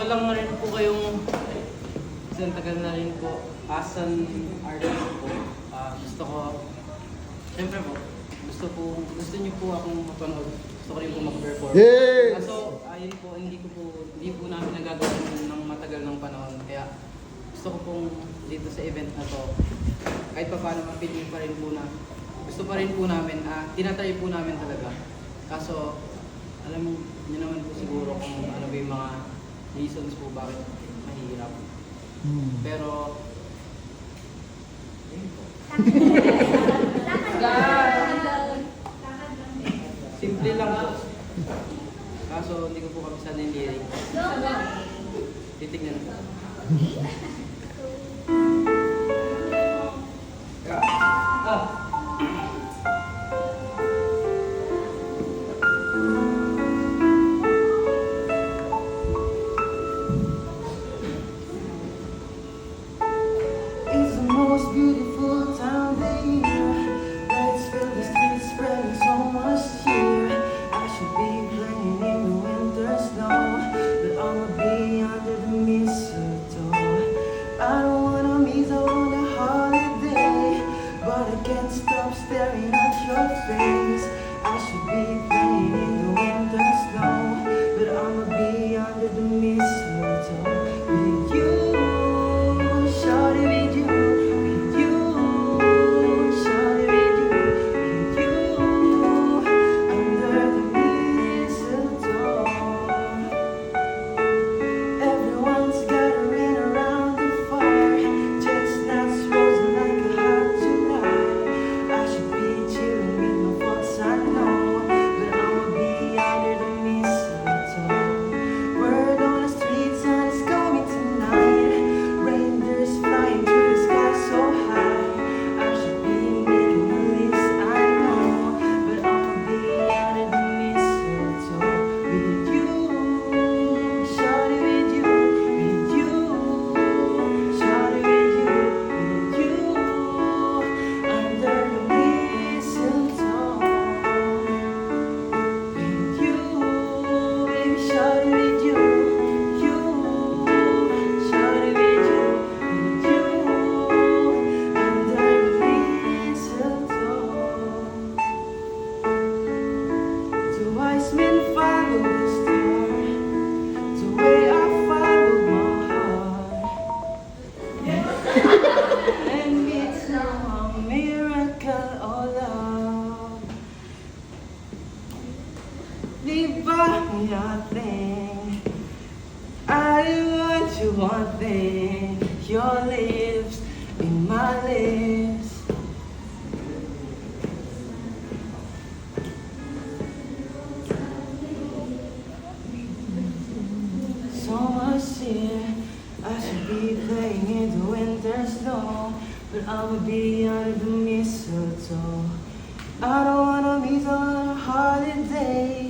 lang na rin po kayong isang tagal na rin po as an artist po. Gusto ko, siyempre po, gusto niyo po akong mapanood. Gusto ko rin po mag-perform. Yes! Kaso, ayun po, hindi po namin nagagawa ng matagal ng panahon. Kaya, gusto ko pong dito sa event na to, kahit pa paano mapiling pa rin po na, gusto pa rin po namin, tinatry po namin talaga. Kaso, alam niyo naman po siguro kung ano ba yung mga reasons po bakit mahirap. Pero, ayun po. Simple lang po. Kaso hindi ko po kabisado yung lyrics. Titignan po. It's the most beautiful time of the year. Lights fill the streets, spreading so much cheer. I should be playing in the winter snow, but I'ma be under the mistletoe. I don't wanna miss out on the holiday, but I can't stop staring at your face. I should be playing in the winter snow, but I'ma be under the mistletoe with you. Shawty, with you, with you. Shawty, with you, with you. Under the mistletoe. Everyone's gathering around the fire. Chestnuts roasting like a hot July. I should be chilling with my folks, I know, but I'ma be under the mistletoe. Word on the street, sun is coming tonight. Reindeers flying through the sky so high. I should be making a list, I know, but I'ma be under the mistletoe with you. Shawty, with you, with you. Shawty, with you, with you. Under the mistletoe with you, baby. Shawty, with you, you. Shawty, with you, with you. Under the mistletoe. The wise men follow the star, the way I follow my heart. And it's now a miracle, oh love. Leave by me nothing. I want you one thing, your lips in my lips. So much here, I should be playing in the winter snow, but I'ma be under the mistletoe. I don't wanna miss on a holiday,